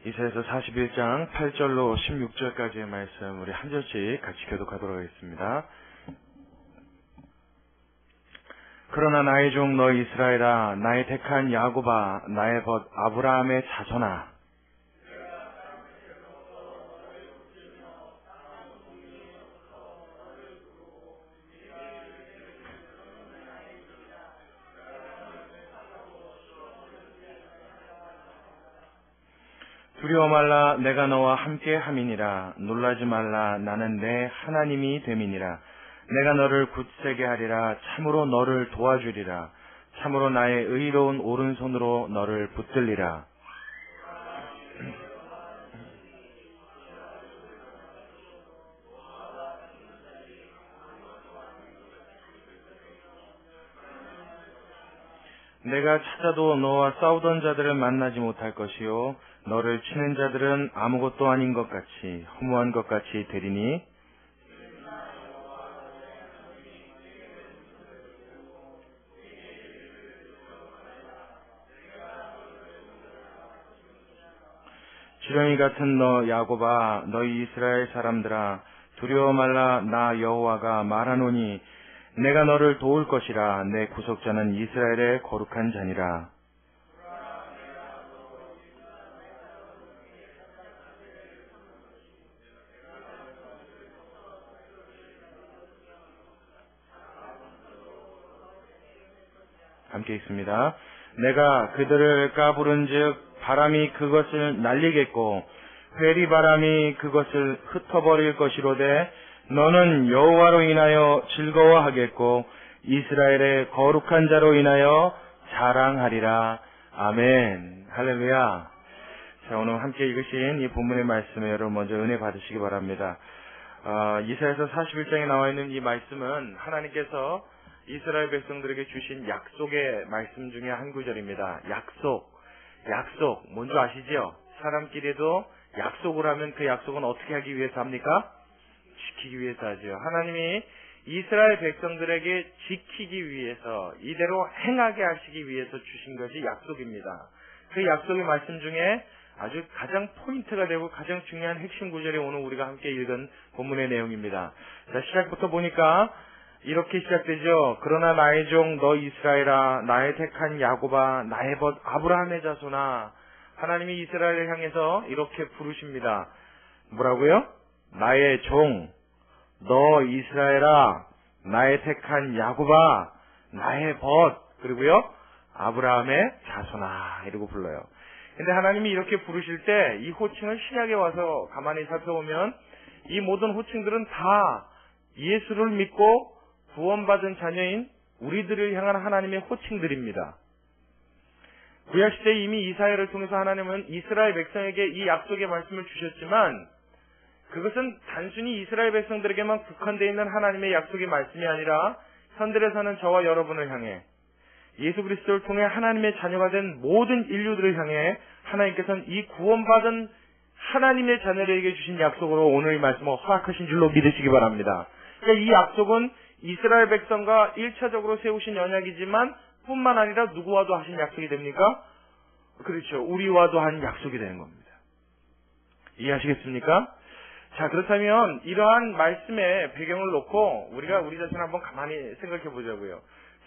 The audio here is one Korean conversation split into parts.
이사야서 41장 8절로 16절까지의 말씀 우리 한 절씩 같이 교독하도록 하겠습니다. 그러나 나의 종 너 이스라엘아, 나의 택한 야곱아, 나의 벗 아브라함의 자손아, 두려워 말라, 내가 너와 함께 함이니라. 놀라지 말라, 나는 내 하나님이 됨이니라. 내가 너를 굳세게 하리라. 참으로 너를 도와주리라. 참으로 나의 의로운 오른손으로 너를 붙들리라. 내가 찾아도 너와 싸우던 자들을 만나지 못할 것이요 너를 치는 자들은 아무것도 아닌 것 같이 허무한 것 같이 되리니 지렁이 같은 너 야곱아, 너희 이스라엘 사람들아, 두려워 말라. 나 여호와가 말하노니 내가 너를 도울 것이라. 내 구속자는 이스라엘의 거룩한 자니라. 함께 읽습니다. 내가 그들을 까부른즉 바람이 그것을 날리겠고 회리 바람이 그것을 흩어버릴 것이로되 너는 여호와로 인하여 즐거워하겠고 이스라엘의 거룩한 자로 인하여 자랑하리라. 아멘. 할렐루야. 자, 오늘 함께 읽으신 이 본문의 말씀에 여러분 먼저 은혜 받으시기 바랍니다. 이사야서 41장에 나와 있는 이 말씀은 하나님께서 이스라엘 백성들에게 주신 약속의 말씀 중에 한 구절입니다. 약속, 뭔지 아시죠? 사람끼리도 약속을 하면 그 약속은 어떻게 하기 위해서 합니까? 지키기 위해서 하죠. 하나님이 이스라엘 백성들에게 지키기 위해서, 이대로 행하게 하시기 위해서 주신 것이 약속입니다. 그 약속의 말씀 중에 아주 가장 포인트가 되고 가장 중요한 핵심 구절이 오늘 우리가 함께 읽은 본문의 내용입니다. 자, 시작부터 보니까 이렇게 시작되죠. 그러나 나의 종 너 이스라엘아, 나의 택한 야곱아, 나의 벗 아브라함의 자손아. 하나님이 이스라엘을 향해서 이렇게 부르십니다. 뭐라고요? 나의 종 너 이스라엘아, 나의 택한 야곱아, 나의 벗, 그리고요 아브라함의 자손아, 이러고 불러요. 근데 하나님이 이렇게 부르실 때 이 호칭을 신약에 와서 가만히 살펴보면 이 모든 호칭들은 다 예수를 믿고 구원받은 자녀인 우리들을 향한 하나님의 호칭들입니다. 구약시대에 이미 이사야를 통해서 하나님은 이스라엘 백성에게 이 약속의 말씀을 주셨지만 그것은 단순히 이스라엘 백성들에게만 국한되어 있는 하나님의 약속의 말씀이 아니라 현대에 사는 저와 여러분을 향해 예수 그리스도를 통해 하나님의 자녀가 된 모든 인류들을 향해 하나님께서는 이 구원받은 하나님의 자녀들에게 주신 약속으로 오늘 이 말씀을 허락하신 줄로 믿으시기 바랍니다. 그러니까 이 약속은 이스라엘 백성과 1차적으로 세우신 언약이지만 뿐만 아니라 누구와도 하신 약속이 됩니까? 그렇죠. 우리와도 한 약속이 되는 겁니다. 이해하시겠습니까? 자, 그렇다면 이러한 말씀의 배경을 놓고 우리가 우리 자신을 한번 가만히 생각해 보자고요.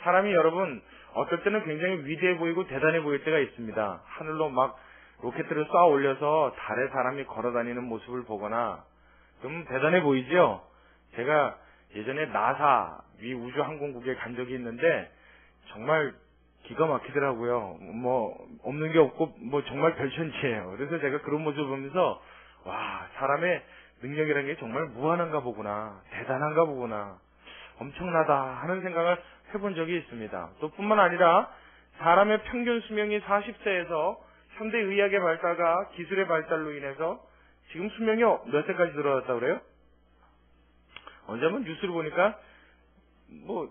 사람이 여러분 어떨 때는 굉장히 위대해 보이고 대단해 보일 때가 있습니다. 하늘로 막 로켓들을 쏴 올려서 달에 사람이 걸어다니는 모습을 보거나 그럼 대단해 보이죠? 제가 예전에 나사 미 우주항공국에 간 적이 있는데 정말 기가 막히더라고요. 뭐 없는 게 없고 뭐 정말 별천지예요. 그래서 제가 그런 모습을 보면서 와, 사람의 능력이라는 게 정말 무한한가 보구나, 대단한가 보구나, 엄청나다 하는 생각을 해본 적이 있습니다. 또 뿐만 아니라 사람의 평균 수명이 40세에서 현대 의학의 발달과 기술의 발달로 인해서 지금 수명이 몇 세까지 들어왔다고 그래요? 언제 한번 뉴스를 보니까 뭐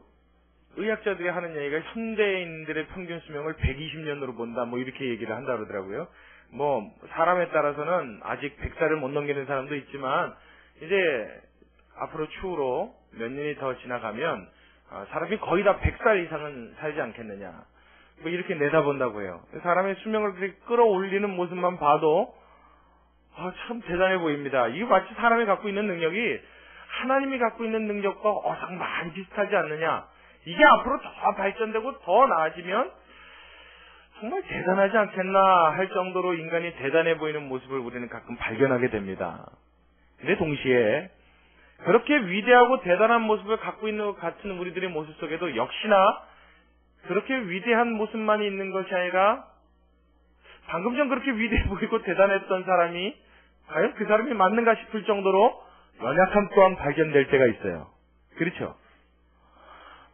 의학자들이 하는 얘기가 현대인들의 평균 수명을 120년으로 본다 뭐 이렇게 얘기를 한다 그러더라고요. 뭐 사람에 따라서는 아직 100살을 못 넘기는 사람도 있지만 이제 앞으로 추후로 몇 년이 더 지나가면 사람이 거의 다 100살 이상은 살지 않겠느냐 뭐 이렇게 내다본다고 해요. 사람의 수명을 그렇게 끌어올리는 모습만 봐도 참 대단해 보입니다. 이게 마치 사람이 갖고 있는 능력이 하나님이 갖고 있는 능력과 많이 비슷하지 않느냐. 이게 앞으로 더 발전되고 더 나아지면 정말 대단하지 않겠나 할 정도로 인간이 대단해 보이는 모습을 우리는 가끔 발견하게 됩니다. 근데 동시에 그렇게 위대하고 대단한 모습을 갖고 있는 것 같은 우리들의 모습 속에도 역시나 그렇게 위대한 모습만이 있는 것이 아니라 방금 전 그렇게 위대해 보이고 대단했던 사람이 과연 그 사람이 맞는가 싶을 정도로 연약함 또한 발견될 때가 있어요. 그렇죠?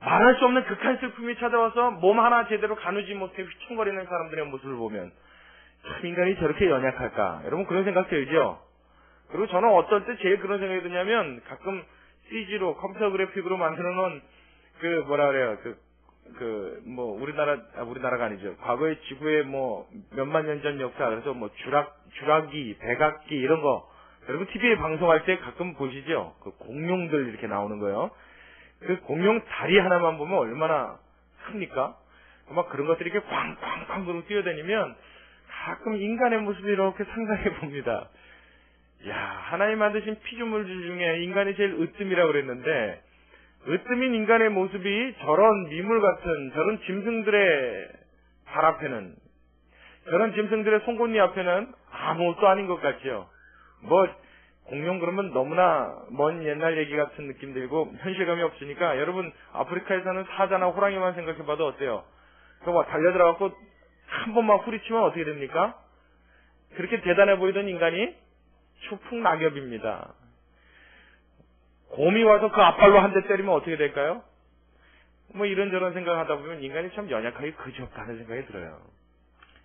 말할 수 없는 극한 슬픔이 찾아와서 몸 하나 제대로 가누지 못해 휘청거리는 사람들의 모습을 보면 참 인간이 저렇게 연약할까? 여러분 그런 생각 들죠? 그리고 저는 어떨 때 제일 그런 생각이 드냐면 가끔 CG로 컴퓨터 그래픽으로 만들어 놓은 우리나라가 아니죠. 과거의 지구의 몇만 년 전 역사, 그래서 주라기, 백악기 이런 거 여러분 TV에 방송할 때 가끔 보시죠? 그 공룡들 이렇게 나오는 거요. 그 공룡 다리 하나만 보면 얼마나 큽니까? 막 그런 것들이 이렇게 쾅쾅쾅 그러고 뛰어다니면 가끔 인간의 모습을 이렇게 상상해 봅니다. 야, 하나님 만드신 피조물들 중에 인간이 제일 으뜸이라고 그랬는데 으뜸인 인간의 모습이 저런 미물 같은 저런 짐승들의 발 앞에는, 저런 짐승들의 송곳니 앞에는 아무것도 아닌 것 같죠. 공룡 그러면 너무나 먼 옛날 얘기 같은 느낌 들고 현실감이 없으니까 여러분 아프리카에 사는 사자나 호랑이만 생각해봐도 어때요? 그거 달려들어갖고 한 번만 후리치면 어떻게 됩니까? 그렇게 대단해 보이던 인간이 추풍 낙엽입니다. 곰이 와서 그 앞발로 한 대 때리면 어떻게 될까요? 이런저런 생각하다 보면 인간이 참 연약하기 그지없다는 생각이 들어요.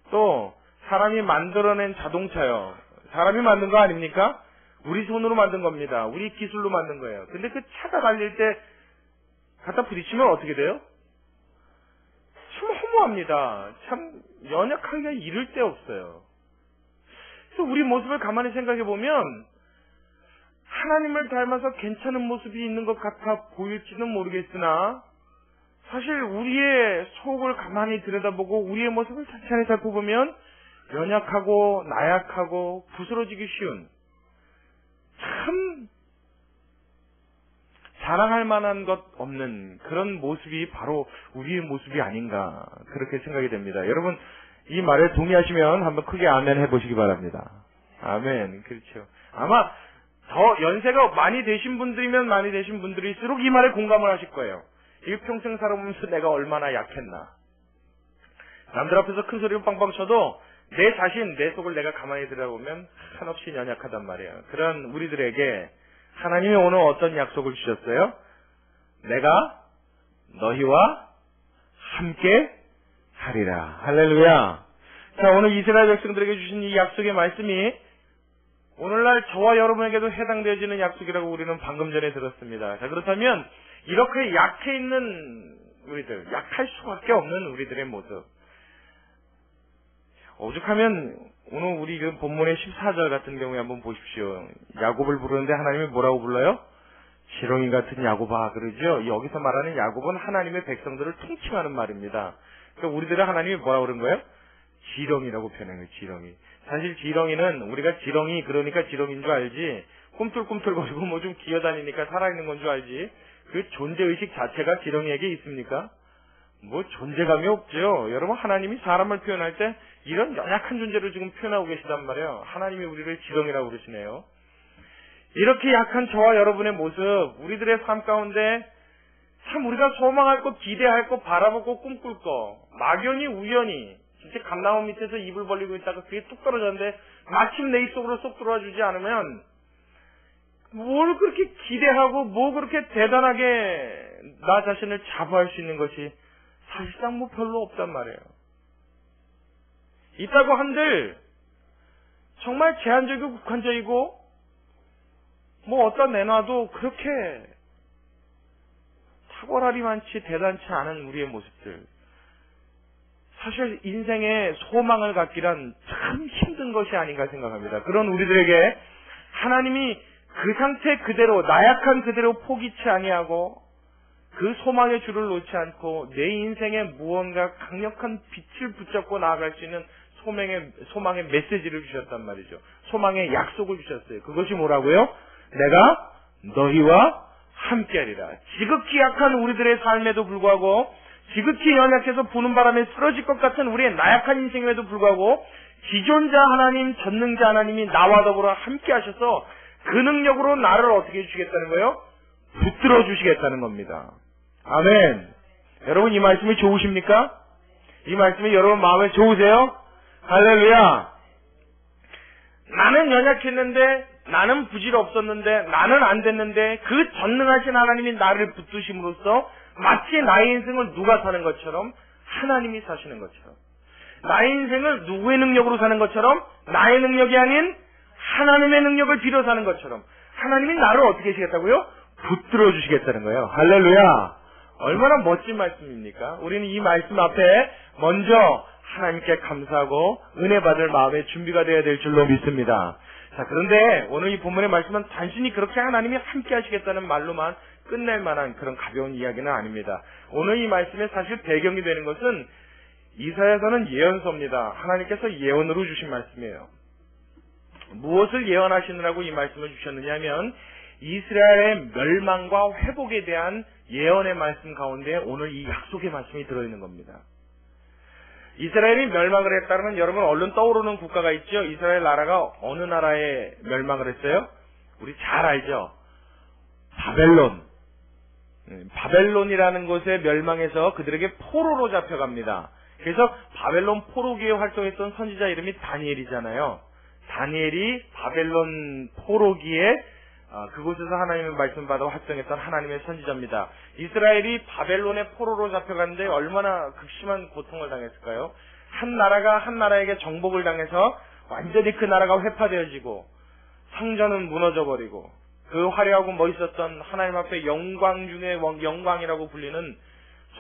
또 사람이 만들어낸 자동차요. 사람이 만든 거 아닙니까? 우리 손으로 만든 겁니다. 우리 기술로 만든 거예요. 근데 그 차가 달릴 때 갖다 부딪히면 어떻게 돼요? 참 허무합니다. 참 연약하기가 이를 데 없어요. 그래서 우리 모습을 가만히 생각해 보면 하나님을 닮아서 괜찮은 모습이 있는 것 같아 보일지는 모르겠으나 사실 우리의 속을 가만히 들여다보고 우리의 모습을 천천히 살펴보면 연약하고 나약하고 부스러지기 쉬운 참 자랑할 만한 것 없는 그런 모습이 바로 우리의 모습이 아닌가 그렇게 생각이 됩니다. 여러분 이 말에 동의하시면 한번 크게 아멘 해보시기 바랍니다. 아멘. 그렇죠. 아마 더 연세가 많이 되신 분들이면 많이 되신 분들일수록 이 말에 공감을 하실 거예요. 일평생 살아보면서 내가 얼마나 약했나. 남들 앞에서 큰 소리로 빵빵 쳐도 내 자신, 내 속을 내가 가만히 들여다보면 한없이 연약하단 말이에요. 그런 우리들에게 하나님이 오늘 어떤 약속을 주셨어요? 내가 너희와 함께 하리라. 할렐루야. 자, 오늘 이스라엘 백성들에게 주신 이 약속의 말씀이 오늘날 저와 여러분에게도 해당되어지는 약속이라고 우리는 방금 전에 들었습니다. 자, 그렇다면 이렇게 약해 있는 우리들, 약할 수밖에 없는 우리들의 모습. 오죽하면 오늘 우리 그 본문의 14절 같은 경우에 한번 보십시오. 야곱을 부르는데 하나님이 뭐라고 불러요? 지렁이 같은 야곱아 그러죠. 여기서 말하는 야곱은 하나님의 백성들을 통칭하는 말입니다. 그러니까 우리들의 하나님이 뭐라고 그런 거예요? 지렁이라고 표현해요. 지렁이. 사실 지렁이는 우리가 지렁이 그러니까 지렁이인 줄 알지 꿈틀꿈틀거리고 좀 기어다니니까 살아있는 건 줄 알지 그 존재의식 자체가 지렁이에게 있습니까? 존재감이 없죠. 여러분 하나님이 사람을 표현할 때 이런 연약한 존재를 지금 표현하고 계시단 말이에요. 하나님이 우리를 지렁이라고 그러시네요. 이렇게 약한 저와 여러분의 모습, 우리들의 삶 가운데 참 우리가 소망할 것, 기대할 것, 바라볼 것, 꿈꿀 것, 막연히 우연히 진짜 감나무 밑에서 입을 벌리고 있다가 그게 뚝 떨어졌는데 마침 내 입속으로 쏙 들어와 주지 않으면 뭘 그렇게 기대하고 그렇게 대단하게 나 자신을 자부할 수 있는 것이 사실상 별로 없단 말이에요. 있다고 한들 정말 제한적이고 국한적이고 어디다 내놔도 그렇게 탁월하리만치 대단치 않은 우리의 모습들. 사실 인생에 소망을 갖기란 참 힘든 것이 아닌가 생각합니다. 그런 우리들에게 하나님이 그 상태 그대로 나약한 그대로 포기치 아니하고 그 소망의 줄을 놓지 않고 내 인생에 무언가 강력한 빛을 붙잡고 나아갈 수 있는 소망의 메시지를 주셨단 말이죠. 소망의 약속을 주셨어요. 그것이 뭐라고요? 내가 너희와 함께하리라. 지극히 약한 우리들의 삶에도 불구하고, 지극히 연약해서 부는 바람에 쓰러질 것 같은 우리의 나약한 인생에도 불구하고 기존자 하나님, 전능자 하나님이 나와 더불어 함께 하셔서 그 능력으로 나를 어떻게 해주시겠다는 거예요? 붙들어 주시겠다는 겁니다. 아멘. 여러분, 이 말씀이 좋으십니까? 이 말씀이 여러분 마음에 좋으세요? 할렐루야. 나는 연약했는데, 나는 부질없었는데, 나는 안 됐는데 그 전능하신 하나님이 나를 붙드심으로써 마치 나의 인생을 누가 사는 것처럼 하나님이 사시는 것처럼, 나의 인생을 누구의 능력으로 사는 것처럼 나의 능력이 아닌 하나님의 능력을 빌어 사는 것처럼 하나님이 나를 어떻게 하시겠다고요? 붙들어 주시겠다는 거예요. 할렐루야. 얼마나 멋진 말씀입니까? 우리는 이 말씀 앞에 먼저 하나님께 감사하고 은혜 받을 마음의 준비가 되어야 될 줄로 믿습니다. 자, 그런데 오늘 이 본문의 말씀은 단순히 그렇게 하나님이 함께 하시겠다는 말로만 끝낼 만한 그런 가벼운 이야기는 아닙니다. 오늘 이 말씀의 사실 배경이 되는 것은 이사야서는 예언서입니다. 하나님께서 예언으로 주신 말씀이에요. 무엇을 예언하시느라고 이 말씀을 주셨느냐 하면 이스라엘의 멸망과 회복에 대한 예언의 말씀 가운데 오늘 이 약속의 말씀이 들어있는 겁니다. 이스라엘이 멸망을 했다면 여러분 얼른 떠오르는 국가가 있죠. 이스라엘 나라가 어느 나라에 멸망을 했어요? 우리 잘 알죠. 바벨론. 바벨론이라는 곳에 멸망해서 그들에게 포로로 잡혀갑니다. 그래서 바벨론 포로기에 활동했던 선지자 이름이 다니엘이잖아요. 다니엘이 바벨론 포로기에 그곳에서 하나님의 말씀 받아 활동했던 하나님의 선지자입니다. 이스라엘이 바벨론의 포로로 잡혀갔는데 얼마나 극심한 고통을 당했을까요? 한 나라가 한 나라에게 정복을 당해서 완전히 그 나라가 회파되어지고 성전은 무너져버리고 그 화려하고 멋있었던 하나님 앞에 영광 중에 영광이라고 불리는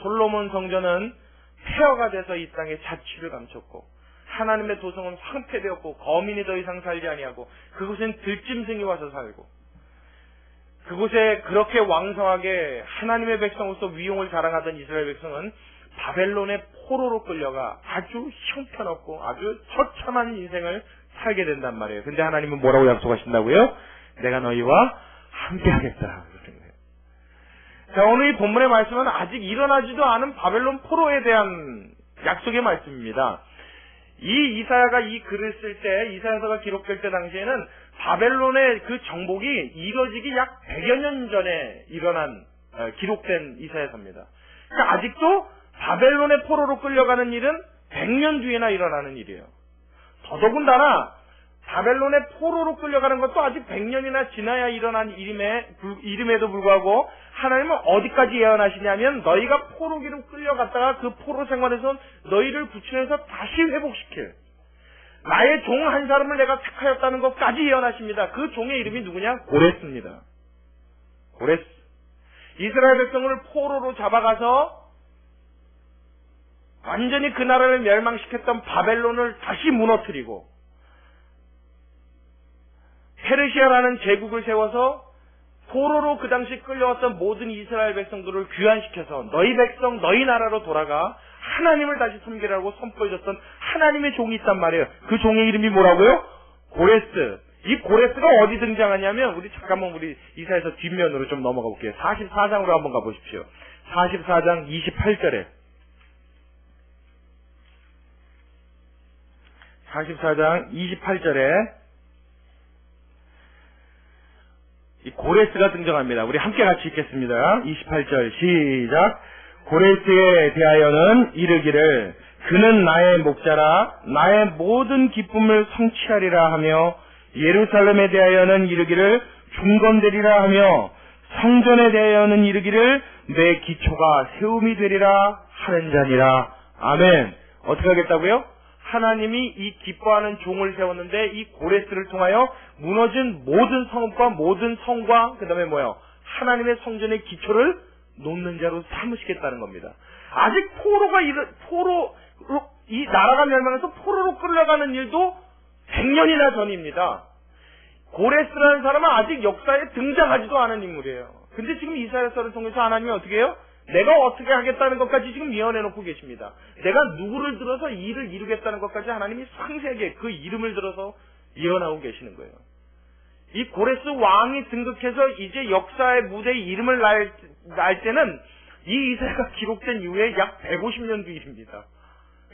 솔로몬 성전은 폐허가 돼서 이 땅에 자취를 감췄고 하나님의 도성은 황폐되었고 거민이 더 이상 살지 아니하고 그곳엔 들짐승이 와서 살고 그곳에 그렇게 왕성하게 하나님의 백성으로서 위용을 자랑하던 이스라엘 백성은 바벨론의 포로로 끌려가 아주 형편없고 아주 처참한 인생을 살게 된단 말이에요. 근데 하나님은 뭐라고 약속하신다고요? 내가 너희와 함께 하겠다. 자, 오늘 이 본문의 말씀은 아직 일어나지도 않은 바벨론 포로에 대한 약속의 말씀입니다. 이 이사야가 이 글을 쓸 때, 이사야서가 기록될 때 당시에는 바벨론의 그 정복이 이뤄지기 약 100여 년 전에 기록된 이사야서입니다. 그러니까 아직도 바벨론의 포로로 끌려가는 일은 100년 뒤에나 일어나는 일이에요. 더더군다나 바벨론의 포로로 끌려가는 것도 아직 100년이나 지나야 일어난 일임에도 불구하고 하나님은 어디까지 예언하시냐면 너희가 포로기로 끌려갔다가 그 포로 생활에서 너희를 구출해서 다시 회복시킬 나의 종 한 사람을 내가 택하였다는 것까지 예언하십니다. 그 종의 이름이 누구냐? 고레스입니다. 고레스. 이스라엘 백성을 포로로 잡아가서 완전히 그 나라를 멸망시켰던 바벨론을 다시 무너뜨리고 페르시아라는 제국을 세워서 포로로 그 당시 끌려왔던 모든 이스라엘 백성들을 귀환시켜서 너희 백성, 너희 나라로 돌아가 하나님을 다시 섬기라고 선포해줬던 하나님의 종이 있단 말이에요. 그 종의 이름이 뭐라고요? 고레스. 이 고레스가 어디 등장하냐면 우리 이사야서 뒷면으로 좀 넘어가 볼게요. 44장으로 한번 가보십시오. 44장 28절에 44장 28절에 이 고레스가 등장합니다. 우리 함께 같이 읽겠습니다. 28절 시작. 고레스에 대하여는 이르기를 그는 나의 목자라 나의 모든 기쁨을 성취하리라 하며 예루살렘에 대하여는 이르기를 중건되리라 하며 성전에 대하여는 이르기를 내 기초가 세움이 되리라 하는 자니라. 아멘. 어떻게 하겠다고요? 하나님이 이 기뻐하는 종을 세웠는데 이 고레스를 통하여 무너진 모든 성읍과 모든 성과 그 다음에 하나님의 성전의 기초를 놓는 자로 삼으시겠다는 겁니다. 아직 이 나라가 멸망해서 포로로 끌려가는 일도 100년이나 전입니다. 고레스라는 사람은 아직 역사에 등장하지도 않은 인물이에요. 근데 지금 이사야서를 통해서 하나님이 어떻게 해요? 내가 어떻게 하겠다는 것까지 지금 예언해 놓고 계십니다. 내가 누구를 들어서 이 일을 이루겠다는 것까지 하나님이 상세하게 그 이름을 들어서 예언하고 계시는 거예요. 이 고레스 왕이 등극해서 이제 역사의 무대에 이름을 날 때는 이 이사야가 기록된 이후에 약 150년 뒤 일입니다.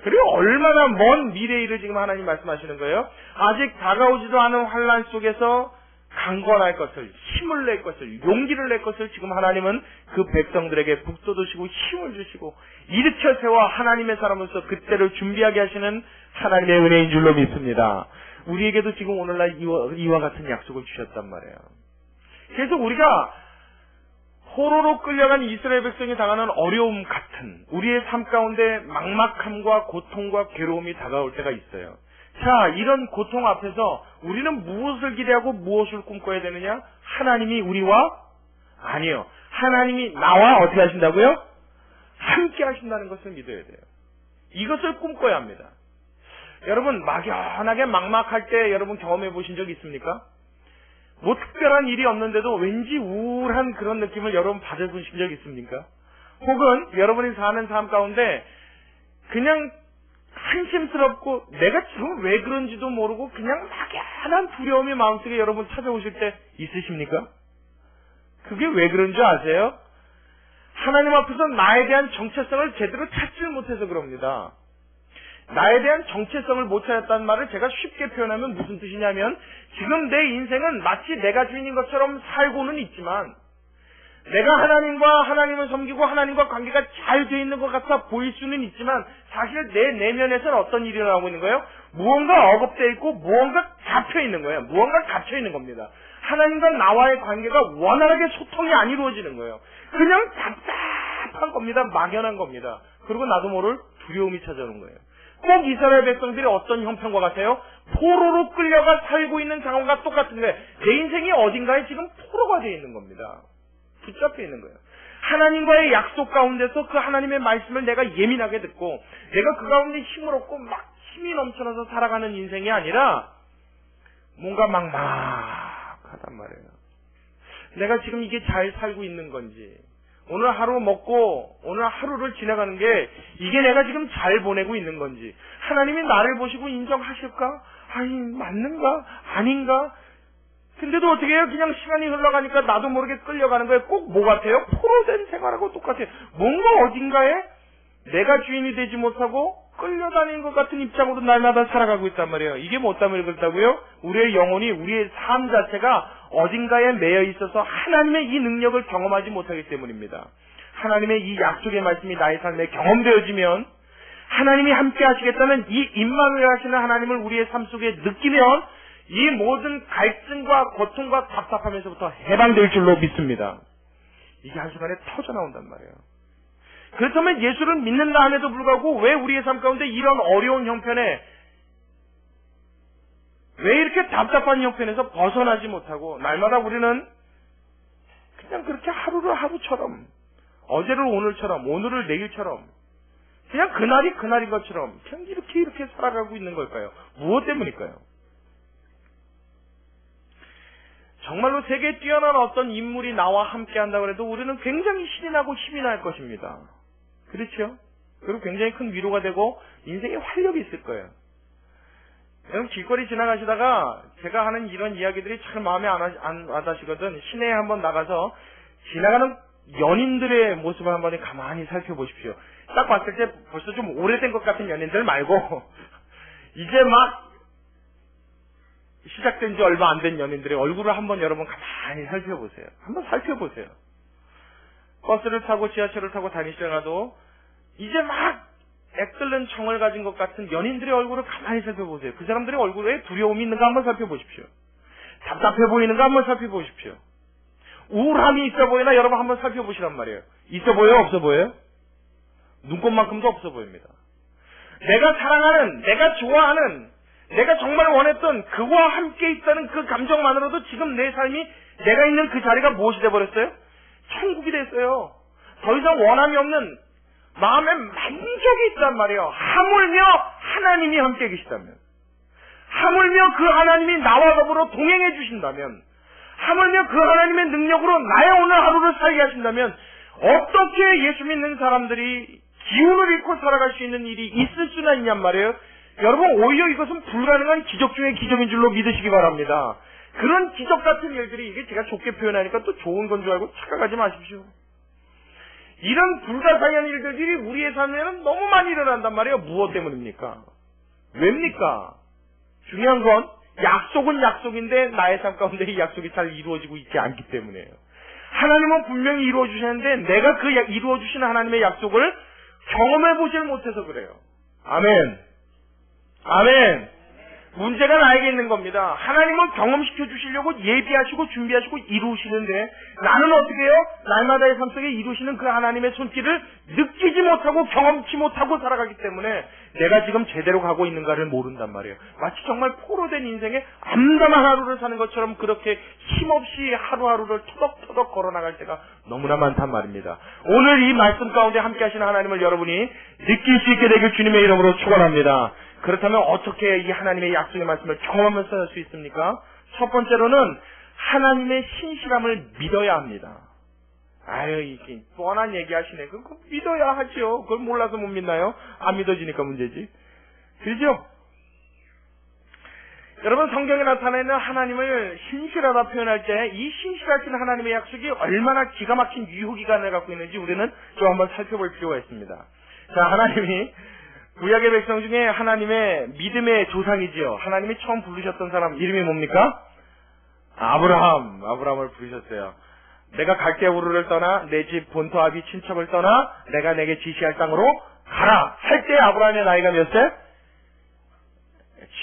그리고 얼마나 먼 미래의 일을 지금 하나님 말씀하시는 거예요. 아직 다가오지도 않은 환란 속에서 강건할 것을, 힘을 낼 것을, 용기를 낼 것을 지금 하나님은 그 백성들에게 북돋우시고 힘을 주시고 일으켜 세워 하나님의 사람으로서 그때를 준비하게 하시는 하나님의 은혜인 줄로 믿습니다. 우리에게도 지금 오늘날 이와 같은 약속을 주셨단 말이에요. 그래서 우리가 포로로 끌려간 이스라엘 백성이 당하는 어려움 같은 우리의 삶 가운데 막막함과 고통과 괴로움이 다가올 때가 있어요. 자, 이런 고통 앞에서 우리는 무엇을 기대하고 무엇을 꿈꿔야 되느냐? 하나님이 우리와 아니요. 하나님이 나와 어떻게 하신다고요? 함께 하신다는 것을 믿어야 돼요. 이것을 꿈꿔야 합니다. 여러분, 막연하게 막막할 때 여러분 경험해 보신 적 있습니까? 뭐 특별한 일이 없는데도 왠지 우울한 그런 느낌을 여러분 받아보신 적 있습니까? 혹은 여러분이 사는 삶 가운데 그냥 한심스럽고 내가 지금 왜 그런지도 모르고 그냥 막연한 두려움이 마음속에 여러분 찾아오실 때 있으십니까? 그게 왜 그런 줄 아세요? 하나님 앞에서 나에 대한 정체성을 제대로 찾지 못해서 그럽니다. 나에 대한 정체성을 못 찾았다는 말을 제가 쉽게 표현하면 무슨 뜻이냐면 지금 내 인생은 마치 내가 주인인 것처럼 살고는 있지만 내가 하나님과 하나님을 섬기고 하나님과 관계가 잘 돼 있는 것 같아 보일 수는 있지만 사실 내 내면에서는 어떤 일이 일어나고 있는 거예요? 무언가 억압되어 있고 무언가 갇혀 있는 거예요. 무언가 갇혀 있는 겁니다. 하나님과 나와의 관계가 원활하게 소통이 안 이루어지는 거예요. 그냥 답답한 겁니다. 막연한 겁니다. 그리고 나도 모를 두려움이 찾아오는 거예요. 꼭 이스라엘 백성들이 어떤 형편과 같아요? 포로로 끌려가 살고 있는 상황과 똑같은데 내 인생이 어딘가에 지금 포로가 되어 있는 겁니다. 붙잡혀 있는 거예요. 하나님과의 약속 가운데서 그 하나님의 말씀을 내가 예민하게 듣고 내가 그 가운데 힘을 얻고 막 힘이 넘쳐나서 살아가는 인생이 아니라 뭔가 막막하단 말이에요. 내가 지금 이게 잘 살고 있는 건지 오늘 하루 먹고 오늘 하루를 지나가는 게 이게 내가 지금 잘 보내고 있는 건지 하나님이 나를 보시고 인정하실까? 아니 맞는가? 아닌가? 근데도 어떻게 해요? 그냥 시간이 흘러가니까 나도 모르게 끌려가는 거예요. 꼭 뭐 같아요? 포로된 생활하고 똑같아요. 뭔가 어딘가에 내가 주인이 되지 못하고 끌려다니는 것 같은 입장으로 날마다 살아가고 있단 말이에요. 이게 뭐 때문에 그렇다고요? 우리의 영혼이 우리의 삶 자체가 어딘가에 매여 있어서 하나님의 이 능력을 경험하지 못하기 때문입니다. 하나님의 이 약속의 말씀이 나의 삶에 경험되어지면 하나님이 함께 하시겠다는 이 임마누엘 하시는 하나님을 우리의 삶 속에 느끼면 이 모든 갈증과 고통과 답답함에서부터 해방될 줄로 믿습니다. 이게 한순간에 터져나온단 말이에요. 그렇다면 예수를 믿는다 함에도 불구하고 왜 우리의 삶 가운데 이런 어려운 형편에 왜 이렇게 답답한 형편에서 벗어나지 못하고 날마다 우리는 그냥 그렇게 하루를 하루처럼 어제를 오늘처럼 오늘을 내일처럼 그냥 그날이 그날인 것처럼 그냥 이렇게 살아가고 있는 걸까요? 무엇 때문일까요? 정말로 세계에 뛰어난 어떤 인물이 나와 함께 한다고 해도 우리는 굉장히 신이 나고 힘이 날 것입니다. 그렇죠? 그리고 굉장히 큰 위로가 되고 인생에 활력이 있을 거예요. 여러분 길거리 지나가시다가 제가 하는 이런 이야기들이 참 마음에 안 와닿으시거든. 시내에 한번 나가서 지나가는 연인들의 모습을 한번 가만히 살펴보십시오. 딱 봤을 때 벌써 좀 오래된 것 같은 연인들 말고 이제 막 시작된 지 얼마 안 된 연인들의 얼굴을 한번 여러분 가만히 살펴보세요. 한번 살펴보세요. 버스를 타고 지하철을 타고 다니시더라도 이제 막 애끓는 청을 가진 것 같은 연인들의 얼굴을 가만히 살펴보세요. 그 사람들의 얼굴에 두려움이 있는가 한번 살펴보십시오. 답답해 보이는가 한번 살펴보십시오. 우울함이 있어 보이나 여러분 한번 살펴보시란 말이에요. 있어 보여요? 없어 보여요? 눈곱만큼도 없어 보입니다. 내가 사랑하는, 내가 좋아하는, 내가 정말 원했던 그와 함께 있다는 그 감정만으로도 지금 내 삶이 내가 있는 그 자리가 무엇이 돼버렸어요? 천국이 됐어요. 더 이상 원함이 없는 마음에 만족이 있단 말이에요. 하물며 하나님이 함께 계시다면, 하물며 그 하나님이 나와 더불어 동행해 주신다면, 하물며 그 하나님의 능력으로 나의 오늘 하루를 살게 하신다면 어떻게 예수 믿는 사람들이 기운을 잃고 살아갈 수 있는 일이 있을 수나 있냔 말이에요. 여러분, 오히려 이것은 불가능한 기적 중에 기적인 줄로 믿으시기 바랍니다. 그런 기적 같은 일들이, 이게 제가 좋게 표현하니까 또 좋은 건 줄 알고 착각하지 마십시오. 이런 불가사의한 일들이 우리의 삶에는 너무 많이 일어난단 말이에요. 무엇 때문입니까? 왜입니까? 중요한 건 약속은 약속인데 나의 삶 가운데 이 약속이 잘 이루어지고 있지 않기 때문이에요. 하나님은 분명히 이루어 주셨는데 내가 그 이루어 주시는 하나님의 약속을 경험해 보질 못해서 그래요. 아멘. 아멘. 문제가 나에게 있는 겁니다. 하나님은 경험시켜 주시려고 예비하시고 준비하시고 이루시는데 나는 어떻게 해요? 날마다의 삶 속에 이루시는 그 하나님의 손길을 느끼지 못하고 경험치 못하고 살아가기 때문에 내가 지금 제대로 가고 있는가를 모른단 말이에요. 마치 정말 포로된 인생에 암담한 하루를 사는 것처럼 그렇게 힘없이 하루하루를 터덕터덕 걸어나갈 때가 너무나 많단 말입니다. 오늘 이 말씀 가운데 함께 하시는 하나님을 여러분이 느낄 수 있게 되길 주님의 이름으로 축원합니다. 그렇다면 어떻게 이 하나님의 약속의 말씀을 경험하면서 할 수 있습니까? 첫 번째로는 하나님의 신실함을 믿어야 합니다. 아유, 이게 뻔한 얘기 하시네. 그거 믿어야 하죠. 그걸 몰라서 못 믿나요? 안 믿어지니까 문제지. 그죠? 여러분, 성경에 나타내는 하나님을 신실하다 표현할 때 이 신실하신 하나님의 약속이 얼마나 기가 막힌 유효기간을 갖고 있는지 우리는 좀 한번 살펴볼 필요가 있습니다. 자, 하나님이 구약의 백성 중에 하나님의 믿음의 조상이지요. 하나님이 처음 부르셨던 사람 이름이 뭡니까? 아브라함을 부르셨어요. 내가 갈대아 우르를 떠나 내 집 본토 아비 친척을 떠나 내가 내게 지시할 땅으로 가라 할 때 아브라함의 나이가 몇 세?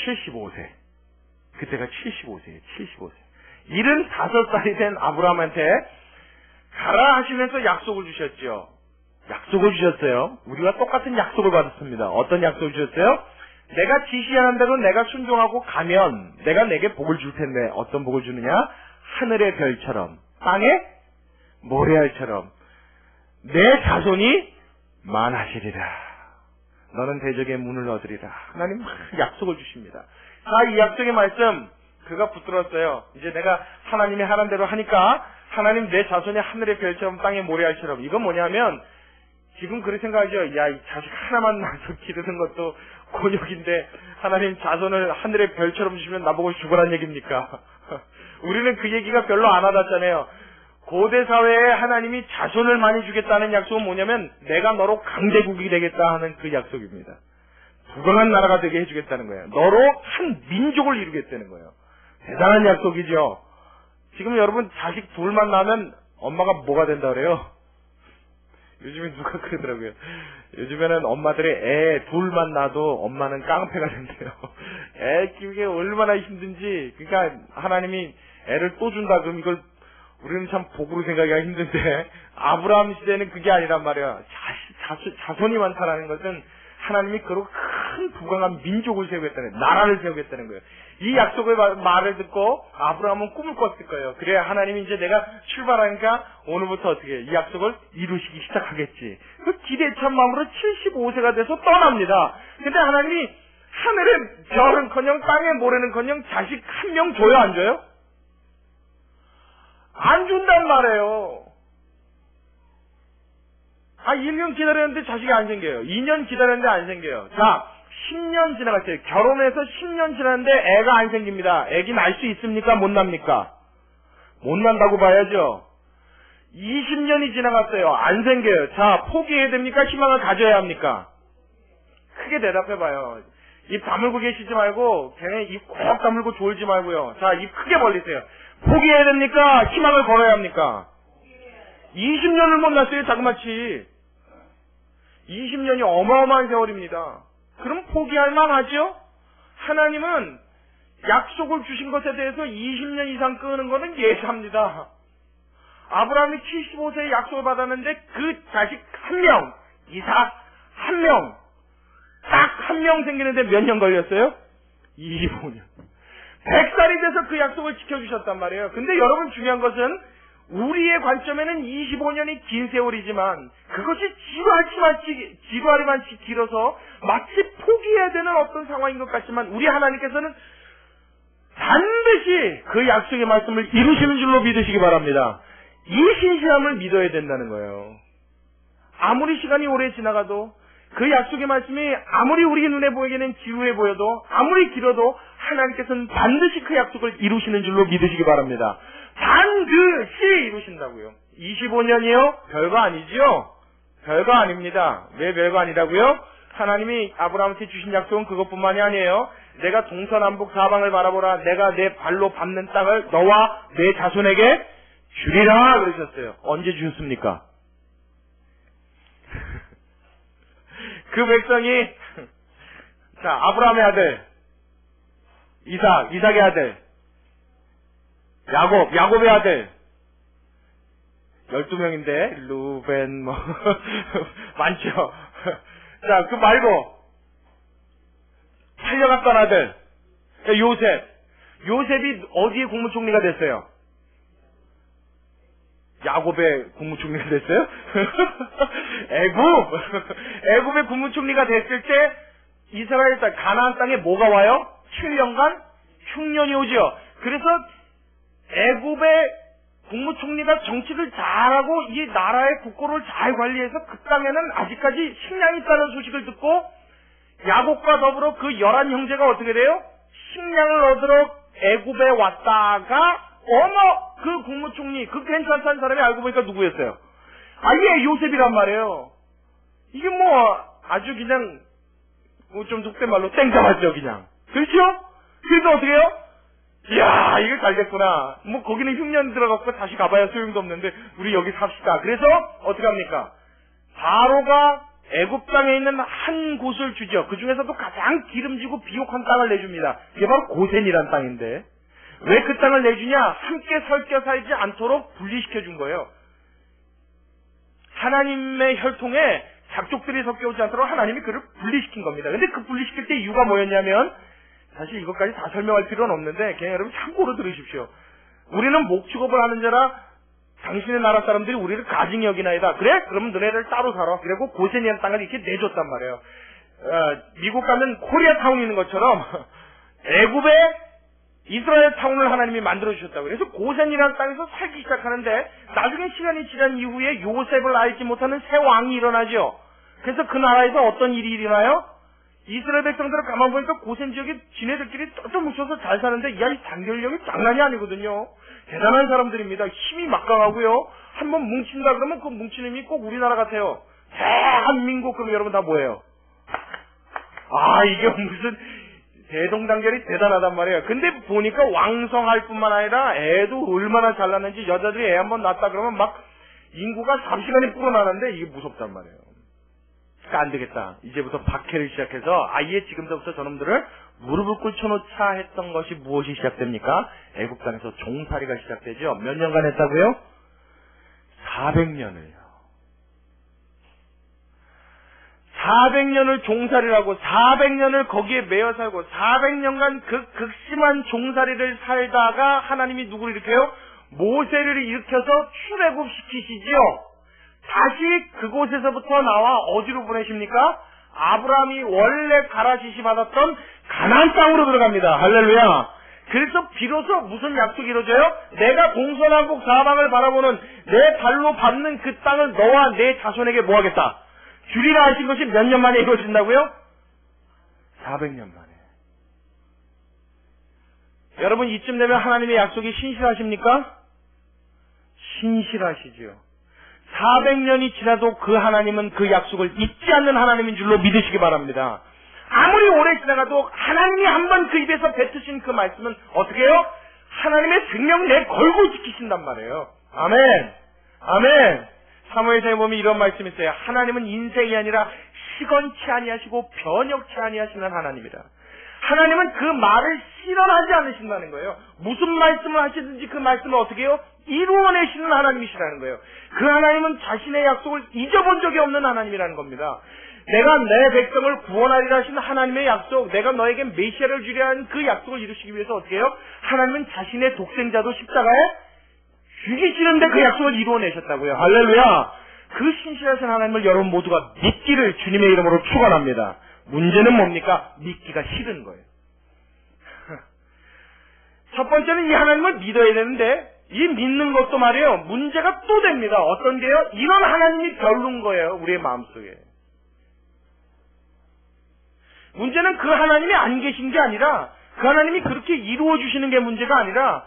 75세. 그때가 75세예요. 75세. 75살이 된 아브라함한테 가라 하시면서 약속을 주셨죠. 약속을 주셨어요. 우리와 똑같은 약속을 받았습니다. 어떤 약속을 주셨어요? 내가 지시하는 대로 내가 순종하고 가면 내가 내게 복을 줄 텐데 어떤 복을 주느냐? 하늘의 별처럼 땅의 모래알처럼 내 자손이 많아지리라. 너는 대적의 문을 얻으리라. 하나님 약속을 주십니다. 자, 이 약속의 말씀 그가 붙들었어요. 이제 내가 하나님이 하는 대로 하니까 하나님 내 자손이 하늘의 별처럼 땅의 모래알처럼. 이건 뭐냐면 지금 그렇게 생각하죠. 야, 이 자식 하나만 낳아서 기르는 것도 곤욕인데 하나님 자손을 하늘의 별처럼 주시면 나보고 죽으란 얘기입니까? 우리는 그 얘기가 별로 안 와닿잖아요. 고대 사회에 하나님이 자손을 많이 주겠다는 약속은 뭐냐면 내가 너로 강대국이 되겠다 하는 그 약속입니다. 부강한 나라가 되게 해주겠다는 거예요. 너로 한 민족을 이루겠다는 거예요. 대단한 약속이죠. 지금 여러분 자식 둘만 낳으면 엄마가 뭐가 된다 그래요? 요즘에 누가 그러더라고요. 요즘에는 엄마들이 애 둘만 낳아도 엄마는 깡패가 된대요. 애 키우기 얼마나 힘든지. 그러니까 하나님이 애를 또 준다 그럼 이걸 우리는 참 복으로 생각하기가 힘든데 아브라함 시대는 그게 아니란 말이야. 자손이 많다라는 것은 하나님이 그로 큰 부강한 민족을 세우겠다는 거예요. 나라를 세우겠다는 거예요. 이 약속의 말을 듣고 아브라함은 꿈을 꿨을 거예요. 그래 하나님이 이제 내가 출발하니까 오늘부터 어떻게 이 약속을 이루시기 시작하겠지. 그 기대찬 마음으로 75세가 돼서 떠납니다. 근데 하나님이 하늘의 별은커녕 땅의 모래는커녕 자식 한 명 줘요 안 줘요? 안 준단 말이에요. 1년 기다렸는데 자식이 안 생겨요. 2년 기다렸는데 안 생겨요. 자, 10년 지나갔어요. 결혼해서 10년 지났는데 애가 안 생깁니다. 애기 날 수 있습니까? 못 납니까? 못 난다고 봐야죠. 20년이 지나갔어요. 안 생겨요. 자, 포기해야 됩니까? 희망을 가져야 합니까? 크게 대답해봐요. 입 다물고 계시지 말고 걔네 입 꼭 다물고 졸지 말고요. 자, 입 크게 벌리세요. 포기해야 됩니까? 희망을 걸어야 합니까? 20년을 못 났어요. 자그마치 20년이 어마어마한 세월입니다. 그럼 포기할 만하죠? 하나님은 약속을 주신 것에 대해서 20년 이상 끄는 것은 예사합니다. 아브라함이 75세에 약속을 받았는데 그 자식 한 명, 이삭 한 명, 딱 한 명 생기는데 몇 년 걸렸어요? 25년. 100살이 돼서 그 약속을 지켜주셨단 말이에요. 근데 여러분 중요한 것은 우리의 관점에는 25년이 긴 세월이지만 그것이 지루하리만치 길어서 마치 포기해야 되는 어떤 상황인 것 같지만 우리 하나님께서는 반드시 그 약속의 말씀을 이루시는 줄로 믿으시기 바랍니다. 이 신실함을 믿어야 된다는 거예요. 아무리 시간이 오래 지나가도 그 약속의 말씀이 아무리 우리 눈에 보이기는 지루해 보여도 아무리 길어도 하나님께서는 반드시 그 약속을 이루시는 줄로 믿으시기 바랍니다. 반드시 이루신다고요. 25년이요? 별거 아니지요? 별거 아닙니다. 왜 별거 아니라고요? 하나님이 아브라함한테 주신 약속은 그것뿐만이 아니에요. 내가 동서남북 사방을 바라보라. 내가 내 발로 밟는 땅을 너와 내 자손에게 주리라 그러셨어요. 언제 주셨습니까? 그 백성이 자 아브라함의 아들 이삭의 아들 야곱의 아들 12명인데 루벤 뭐 많죠. 자 그 말고 팔려갔던 아들 요셉이 어디에 국무총리가 됐어요? 야곱의 국무총리가 됐어요? 애굽의 국무총리가 됐을 때 이스라엘 땅 가나안 땅에 뭐가 와요? 7년간 흉년이 오죠. 그래서 애굽의 국무총리가 정치를 잘하고 이 나라의 국고를 잘 관리해서 그 땅에는 아직까지 식량이 있다는 소식을 듣고 야곱과 더불어 그 11형제가 어떻게 돼요? 식량을 얻으러 애굽에 왔다가 어머 그 국무총리 그 괜찮다는 사람이 알고 보니까 누구였어요? 아예 요셉이란 말이에요. 이게 뭐 아주 그냥 뭐 좀 속된 말로 땡잡았죠 그냥. 그렇죠? 그래서 어떻게 해요? 이야 이거 잘 됐구나. 뭐 거기는 흉년 들어갔고 다시 가봐야 소용도 없는데 우리 여기 삽시다. 그래서 어떻게 합니까? 바로가 애굽 땅에 있는 한 곳을 주죠. 그 중에서도 가장 기름지고 비옥한 땅을 내줍니다. 이게 바로 고센이란 땅인데 왜 그 땅을 내주냐? 함께 섞여 살지 않도록 분리시켜 준 거예요. 하나님의 혈통에 작족들이 섞여오지 않도록 하나님이 그를 분리시킨 겁니다. 근데 그 분리시킬 때 이유가 뭐였냐면 사실 이것까지 다 설명할 필요는 없는데 그냥 여러분 참고로 들으십시오. 우리는 목축업을 하는 자라 당신의 나라 사람들이 우리를 가증히 여기나이다. 그래? 그러면 너네를 따로 살아. 그리고 고센이라는 땅을 이렇게 내줬단 말이에요. 미국 가면 코리아타운이 있는 것처럼 애굽에 이스라엘 타운을 하나님이 만들어주셨다고. 그래서 고센이라는 땅에서 살기 시작하는데 나중에 시간이 지난 이후에 요셉을 알지 못하는 새 왕이 일어나죠. 그래서 그 나라에서 어떤 일이 일어나요? 이스라엘 백성들을 가만 보니까 고센 지역에 지네들끼리 쫓아 뭉쳐서 잘 사는데 이 단결력이 장난이 아니거든요. 대단한 사람들입니다. 힘이 막강하고요. 한번 뭉친다 그러면 그 뭉치는 힘이 꼭 우리나라 같아요. 대한민국 그럼 여러분 다 뭐예요? 아 이게 무슨 대동단결이 대단하단 말이에요. 근데 보니까 왕성할 뿐만 아니라 애도 얼마나 잘났는지 여자들이 애 한번 낳았다 그러면 막 인구가 잠시간에 불어나는데 이게 무섭단 말이에요. 그러니까 안 되겠다. 이제부터 박해를 시작해서 아예 지금부터 저놈들을 무릎을 꿇혀놓자 했던 것이 무엇이 시작됩니까? 애국 땅에서 종살이가 시작되죠. 몇 년간 했다고요? 400년을요. 400년을 종살이를 하고 400년을 거기에 매여 살고 400년간 그 극심한 종살이를 살다가 하나님이 누구를 일으켜요? 모세를 일으켜서 출애굽시키시지요. 다시 그곳에서부터 나와 어디로 보내십니까? 아브라함이 원래 가라지시 받았던 가나안 땅으로 들어갑니다. 할렐루야. 그래서 비로소 무슨 약속이 이루어져요? 내가 동서남북 사방을 바라보는 내 발로 밟는 그 땅을 너와 내 자손에게 뭐 하겠다? 주리라 하신 것이 몇 년 만에 이루어진다고요? 400년 만에. 여러분 이쯤 되면 하나님의 약속이 신실하십니까? 신실하시지요. 400년이 지나도 그 하나님은 그 약속을 잊지 않는 하나님인 줄로 믿으시기 바랍니다. 아무리 오래 지나가도 하나님이 한번 그 입에서 뱉으신 그 말씀은 어떻게 해요? 하나님의 생명 내 걸고 지키신단 말이에요. 아멘. 아멘. 사무엘상에 보면 이런 말씀이 있어요. 하나님은 인생이 아니라 시건치 아니하시고 변혁치 아니하시는 하나님이라. 하나님은 그 말을 실현하지 않으신다는 거예요. 무슨 말씀을 하시든지 그 말씀을 어떻게 해요? 이루어내시는 하나님이시라는 거예요. 그 하나님은 자신의 약속을 잊어본 적이 없는 하나님이라는 겁니다. 내가 내 백성을 구원하리라 하신 하나님의 약속, 내가 너에게 메시아를 주려 하는 그 약속을 이루시기 위해서 어떻게 해요? 하나님은 자신의 독생자도 십자가에 죽이시는데 그 약속을 이루어내셨다고요. 할렐루야. 그 신실하신 하나님을 여러분 모두가 믿기를 주님의 이름으로 축원합니다. 문제는 뭡니까? 믿기가 싫은 거예요. 첫 번째는 이 하나님을 믿어야 되는데 이 믿는 것도 말이에요. 문제가 또 됩니다. 어떤 게요? 이런 하나님이 별론 거예요. 우리의 마음속에. 문제는 그 하나님이 안 계신 게 아니라 그 하나님이 그렇게 이루어 주시는 게 문제가 아니라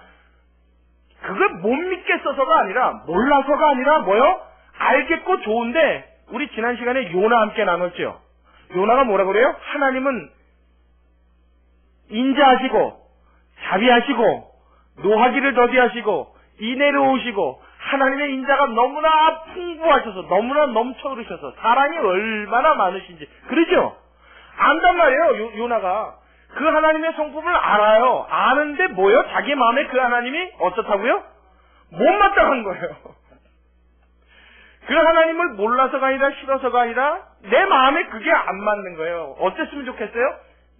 그걸 못 믿겠어서가 아니라 몰라서가 아니라 뭐요? 알겠고 좋은데 우리 지난 시간에 요나 함께 나눴죠. 요나가 뭐라 그래요? 하나님은 인자하시고 자비하시고 노하기를 더디하시고 이내로우시고 하나님의 인자가 너무나 풍부하셔서 너무나 넘쳐 흐르셔서 사랑이 얼마나 많으신지 그러죠? 안단 말이에요. 요나가 그 하나님의 성품을 알아요. 아는데 뭐요? 자기 마음에 그 하나님이 어떻다고요? 못마땅한 거예요. 그 하나님을 몰라서가 아니라 싫어서가 아니라 내 마음에 그게 안 맞는 거예요. 어땠으면 좋겠어요?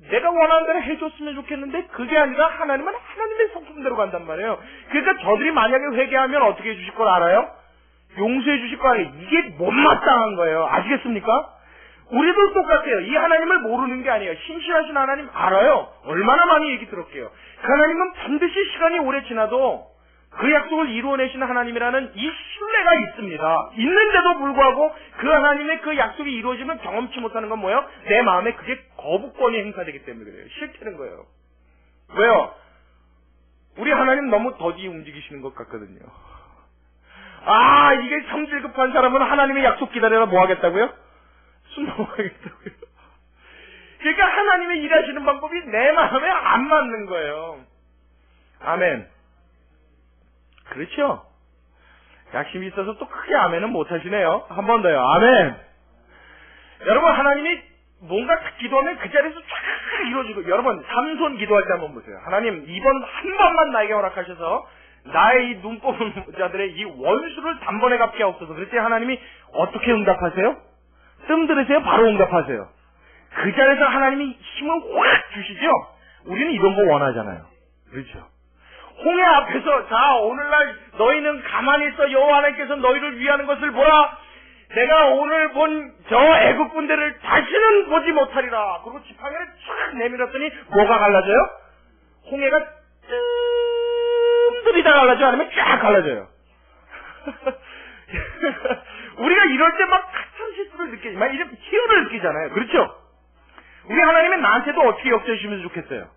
내가 원하는 대로 해줬으면 좋겠는데 그게 아니라 하나님은 하나님의 성품대로 간단 말이에요. 그러니까 저들이 만약에 회개하면 어떻게 해주실 걸 알아요? 용서해 주실 거 아니에요. 이게 못마땅한 거예요. 아시겠습니까? 우리도 똑같아요. 이 하나님을 모르는 게 아니에요. 신실하신 하나님 알아요. 얼마나 많이 얘기 들었게요. 그 하나님은 반드시 시간이 오래 지나도 그 약속을 이루어내시는 하나님이라는 이 신뢰가 있습니다. 있는데도 불구하고 그 하나님의 그 약속이 이루어지면 경험치 못하는 건 뭐예요? 내 마음에 그게 거부권이 행사되기 때문에 그래요. 싫다는 거예요. 왜요? 우리 하나님 너무 더디 움직이시는 것 같거든요. 아, 이게 성질 급한 사람은 하나님의 약속 기다려라 뭐 하겠다고요? 숨 넘어가겠다고요. 그러니까 하나님의 일하시는 방법이 내 마음에 안 맞는 거예요. 아멘. 그렇죠? 약심이 있어서 또 크게 아멘은 못 하시네요. 한 번 더요. 아멘. 여러분, 하나님이 뭔가 기도하면 그 자리에서 쫙 이루어지고, 여러분, 삼손 기도할 때 한번 보세요. 하나님, 이번 한 번만 나에게 허락하셔서 나의 이 눈 뽑은 자들의 이 원수를 단번에 갚게 하옵소서. 그랬더니 하나님이 어떻게 응답하세요? 뜸 들으세요? 바로 응답하세요. 그 자리에서 하나님이 힘을 확 주시죠? 우리는 이런 거 원하잖아요. 그렇죠? 홍해 앞에서 자 오늘날 너희는 가만히 있어 여호와 하나님께서 너희를 위하는 것을 보라. 내가 오늘 본 저 애국 군대를 다시는 보지 못하리라. 그리고 지팡이를 쫙 내밀었더니 뭐가 갈라져요? 홍해가 뜸들이 다 갈라져 아니면 쫙 갈라져요. 우리가 이럴 때 막 카타르시스를 느끼지, 막 이런 희열을 느끼잖아요. 그렇죠? 우리 하나님은 나한테도 어떻게 역사해주시면 좋겠어요?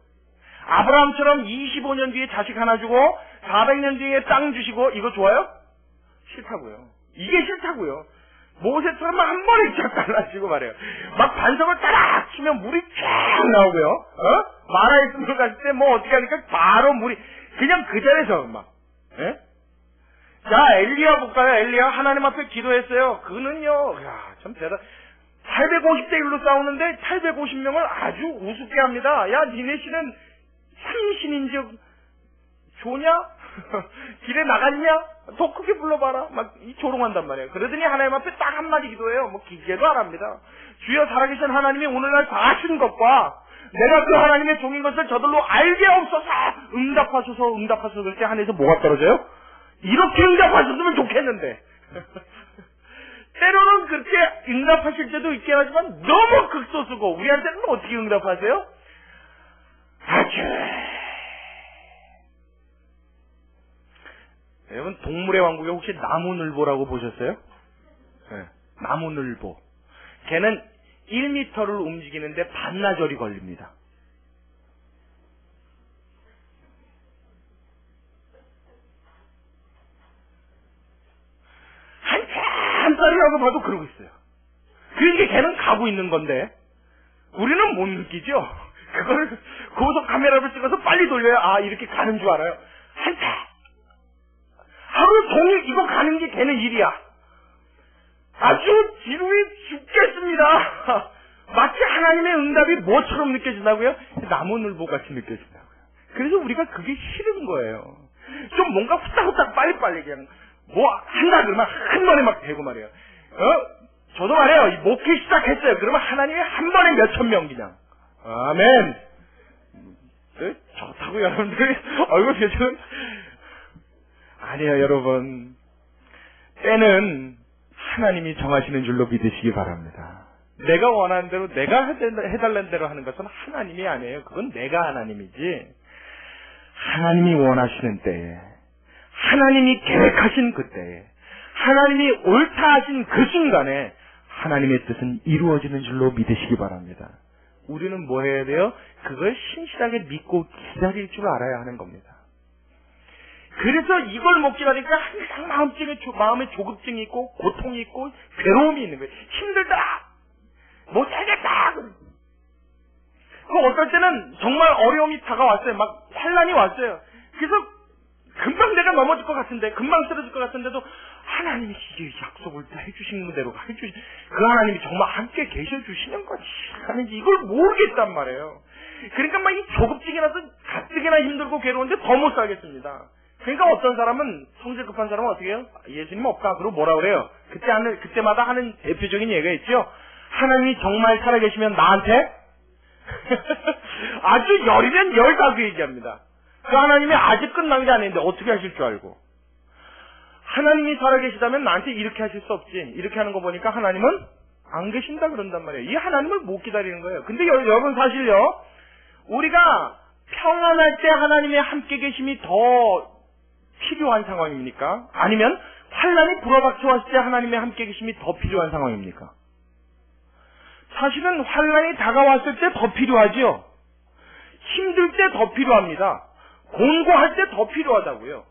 아브라함처럼 25년 뒤에 자식 하나 주고 400년 뒤에 땅 주시고 이거 좋아요? 싫다고요. 이게 싫다고요. 모세처럼 한 번에 쫙 갈라지고 말이에요. 막 반석을 따락 치면 물이 쫙 나오고요. 마라의 숲을 갔을 때 뭐 어떻게 하니까 바로 물이 그냥 그 자리에서 막. 예? 자, 엘리야 볼까요? 엘리야 하나님 앞에 기도했어요. 그는요, 야, 참 대단. 850대 1로 싸우는데 850명을 아주 우습게 합니다. 야, 니네 씨는 참신인즉 좋냐? 길에 나갔냐? 더 크게 불러봐라. 막 이 조롱한단 말이에요. 그러더니 하나님 앞에 딱 한마디 기도해요. 뭐 기계도 안 합니다. 주여 살아계신 하나님이 오늘날 다 하신 것과 내가 그 하나님의 종인 것을 저들로 알게 없어서 응답하소서 그럴 때 하늘에서 뭐가 떨어져요? 이렇게 응답하셨으면 좋겠는데. 때로는 그렇게 응답하실 때도 있긴 하지만 너무 극소수고 우리한테는 어떻게 응답하세요? 아주. 여러분 동물의 왕국에 혹시 나무늘보라고 보셨어요? 네. 나무늘보. 걔는 1m를 움직이는데 반나절이 걸립니다. 한참짜리라고 봐도 그러고 있어요. 그러니까 걔는 가고 있는 건데 우리는 못 느끼죠. 그걸 고속 카메라를 찍어서 빨리 돌려야 아 이렇게 가는 줄 알아요. 한참 하루 종일 이거 가는 게 걔는 일이야. 아주 지루해 죽겠습니다. 마치 하나님의 응답이 뭐처럼 느껴진다고요? 나무늘보 같이 느껴진다고요. 그래서 우리가 그게 싫은 거예요. 좀 뭔가 후딱후딱 빨리빨리 그냥 뭐 한다 그러면 한 번에 막 되고 말이에요. 저도 말이에요. 목회 시작했어요. 그러면 하나님이 한 번에 몇천 명 그냥. 아멘. 네? 좋다고 여러분들 얼굴 표정은 아니에요 여러분. 때는 하나님이 정하시는 줄로 믿으시기 바랍니다. 내가 원하는 대로 내가 해달라는 대로 하는 것은 하나님이 아니에요. 그건 내가 하나님이지. 하나님이 원하시는 때에 하나님이 계획하신 그때에, 하나님이 옳다 하신 그 순간에 하나님의 뜻은 이루어지는 줄로 믿으시기 바랍니다. 우리는 뭐 해야 돼요? 그걸 신실하게 믿고 기다릴 줄 알아야 하는 겁니다. 그래서 이걸 못 기다리니까 항상 마음에 조급증이 있고 고통이 있고 괴로움이 있는 거예요. 힘들다! 못 살겠다! 그 어떨 때는 정말 어려움이 다가왔어요. 막 환난이 왔어요. 그래서 금방 내가 넘어질 것 같은데, 금방 쓰러질 것 같은데도 하나님이 이게 약속을 해주신 대로 그 하나님이 정말 함께 계셔주시는 건지 하는지 이걸 모르겠단 말이에요. 그러니까 막 이 조급증이 나서 가뜩이나 힘들고 괴로운데 더 못 살겠습니다. 그러니까 어떤 사람은, 성질 급한 사람은 어떻게 해요? 예수님 없다. 그러고 뭐라 그래요? 그때마다 하는 대표적인 얘기가 있죠. 하나님이 정말 살아계시면 나한테 아주 열이면 열다 그 얘기합니다. 그 하나님이 아직 끝난 게 아닌데 어떻게 하실 줄 알고. 하나님이 살아계시다면 나한테 이렇게 하실 수 없지. 이렇게 하는 거 보니까 하나님은 안 계신다 그런단 말이에요. 이 하나님을 못 기다리는 거예요. 근데 여러분 사실요, 우리가 평안할 때 하나님의 함께 계심이 더 필요한 상황입니까? 아니면 환난이 불어닥쳐 왔을 때 하나님의 함께 계심이 더 필요한 상황입니까? 사실은 환난이 다가왔을 때 더 필요하지요. 힘들 때 더 필요합니다. 곤고할 때 더 필요하다고요.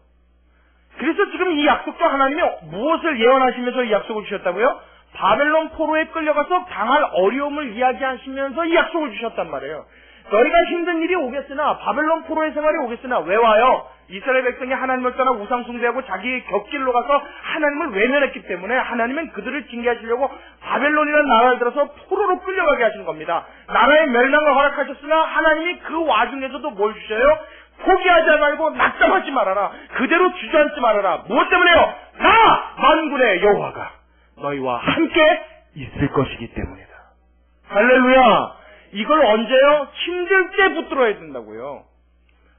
그래서 지금 이 약속도 하나님이 무엇을 예언하시면서 이 약속을 주셨다고요? 바벨론 포로에 끌려가서 당할 어려움을 이야기하시면서 이 약속을 주셨단 말이에요. 너희가 힘든 일이 오겠으나, 바벨론 포로의 생활이 오겠으나 왜 와요? 이스라엘 백성이 하나님을 떠나 우상 숭배하고 자기의 곁길로 가서 하나님을 외면했기 때문에 하나님은 그들을 징계하시려고 바벨론이라는 나라를 들어서 포로로 끌려가게 하시는 겁니다. 나라의 멸망을 허락하셨으나 하나님이 그 와중에서도 뭘 주셔요? 포기하지 말고 낙담하지 말아라. 그대로 주저앉지 말아라. 무엇 때문에요? 나 만군의 여호와가 너희와 함께 있을 것이기 때문이다. 할렐루야. 이걸 언제요? 힘들 때 붙들어야 된다고요.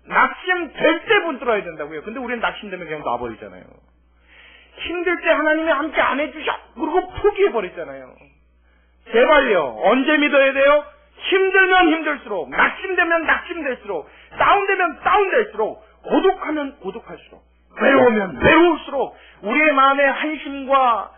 낙심될 때 붙들어야 된다고요. 근데 우리는 낙심되면 그냥 놔버리잖아요. 힘들 때 하나님이 함께 안 해주셔. 그리고 포기해버리잖아요. 제발요. 언제 믿어야 돼요? 힘들면 힘들수록, 낙심되면 낙심될수록, 다운되면 다운될수록, 고독하면 고독할수록, 외로우면 외로울수록 우리의 마음에 한심과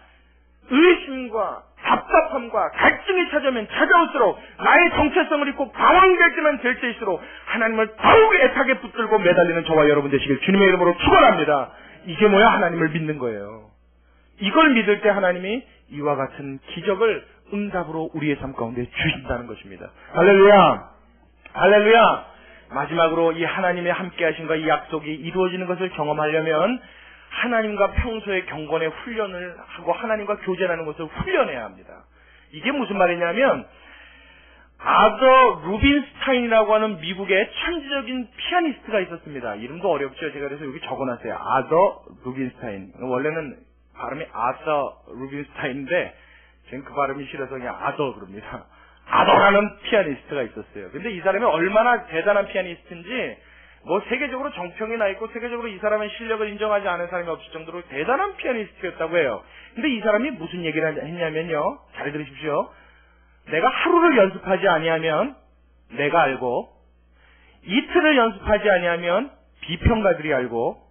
의심과 답답함과 갈증이 찾아오면 찾아올수록, 나의 정체성을 잊고 방황될 때만 될 때일수록 하나님을 더욱 애타게 붙들고 매달리는 저와 여러분 되시길 주님의 이름으로 축원합니다. 이게 뭐야? 하나님을 믿는 거예요. 이걸 믿을 때 하나님이 이와 같은 기적을 응답으로 우리의 삶 가운데 주신다는 것입니다. 할렐루야! 할렐루야! 마지막으로 이 하나님의 함께하심과 이 약속이 이루어지는 것을 경험하려면 하나님과 평소의 경건의 훈련을 하고 하나님과 교제하는 것을 훈련해야 합니다. 이게 무슨 말이냐면, 아더 루빈스타인이라고 하는 미국의 천재적인 피아니스트가 있었습니다. 이름도 어렵죠. 제가 그래서 여기 적어놨어요. 아더 루빈스타인. 원래는 발음이 아더 루빈스타인인데 저는 그 발음이 싫어서 그냥 아더 그럽니다. 아더라는 피아니스트가 있었어요. 근데 이 사람이 얼마나 대단한 피아니스트인지 뭐 세계적으로 정평이 나 있고 세계적으로 이 사람의 실력을 인정하지 않은 사람이 없을 정도로 대단한 피아니스트였다고 해요. 근데 이 사람이 무슨 얘기를 했냐면요. 잘 들으십시오. 내가 하루를 연습하지 아니하면 내가 알고, 이틀을 연습하지 아니하면 비평가들이 알고,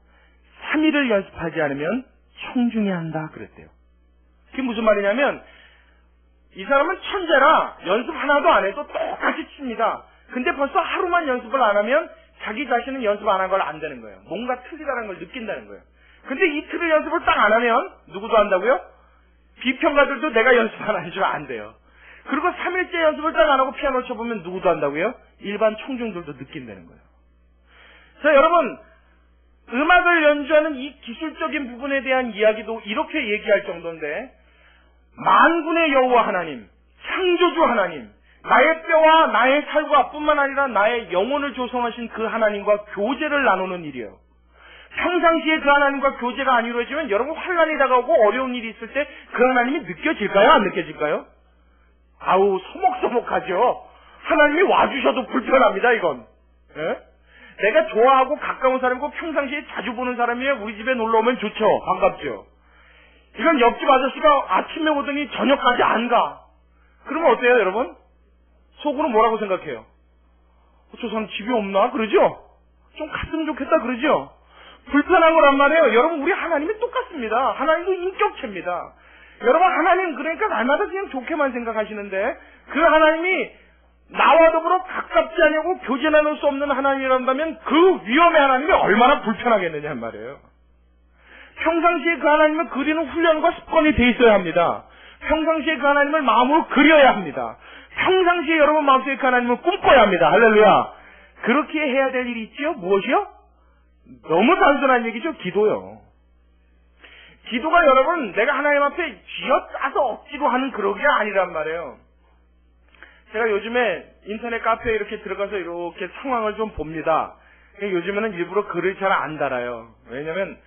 3일을 연습하지 않으면 청중이 한다 그랬대요. 그게 무슨 말이냐면, 이 사람은 천재라 연습 하나도 안 해도 똑같이 칩니다. 근데 벌써 하루만 연습을 안 하면 자기 자신은 연습 안 한 걸 안 되는 거예요. 뭔가 틀리다는 걸 느낀다는 거예요. 근데 이틀을 연습을 딱 안 하면 누구도 한다고요? 비평가들도 내가 연습 안 하시면 안 돼요. 그리고 3일째 연습을 딱 안 하고 피아노 쳐보면 누구도 한다고요? 일반 청중들도 느낀다는 거예요. 자, 여러분, 음악을 연주하는 이 기술적인 부분에 대한 이야기도 이렇게 얘기할 정도인데, 만군의 여호와 하나님, 창조주 하나님, 나의 뼈와 나의 살과 뿐만 아니라 나의 영혼을 조성하신 그 하나님과 교제를 나누는 일이에요. 평상시에 그 하나님과 교제가 안 이루어지면 여러분 환난이 다가오고 어려운 일이 있을 때 그 하나님이 느껴질까요? 안 느껴질까요? 아우, 서먹서먹하죠. 하나님이 와주셔도 불편합니다, 이건. 예? 내가 좋아하고 가까운 사람이고 평상시에 자주 보는 사람이에요. 우리 집에 놀러 오면 좋죠. 반갑죠. 이건 옆집 아저씨가 아침에 오더니 저녁까지 안 가. 그러면 어때요, 여러분? 속으로 뭐라고 생각해요? 저 사람 집이 없나? 그러죠? 좀 갔으면 좋겠다, 그러죠? 불편한 거란 말이에요. 여러분, 우리 하나님이 똑같습니다. 하나님도 인격체입니다. 여러분, 하나님 그러니까 날마다 그냥 좋게만 생각하시는데 그 하나님이 나와 더불어 가깝지 않냐고 교제 나눌 수 없는 하나님이란다면 그 위험의 하나님이 얼마나 불편하겠느냐 말이에요. 평상시에 그 하나님을 그리는 훈련과 습관이 돼 있어야 합니다. 평상시에 그 하나님을 마음으로 그려야 합니다. 평상시에 여러분 마음속에 그 하나님을 꿈꿔야 합니다. 할렐루야. 그렇게 해야 될 일이 있지요? 무엇이요? 너무 단순한 얘기죠. 기도요. 기도가 여러분 내가 하나님 앞에 쥐어짜서 억지로 하는 그런 게 아니란 말이에요. 제가 요즘에 인터넷 카페에 이렇게 들어가서 이렇게 상황을 좀 봅니다. 요즘에는 일부러 글을 잘 안 달아요. 왜냐면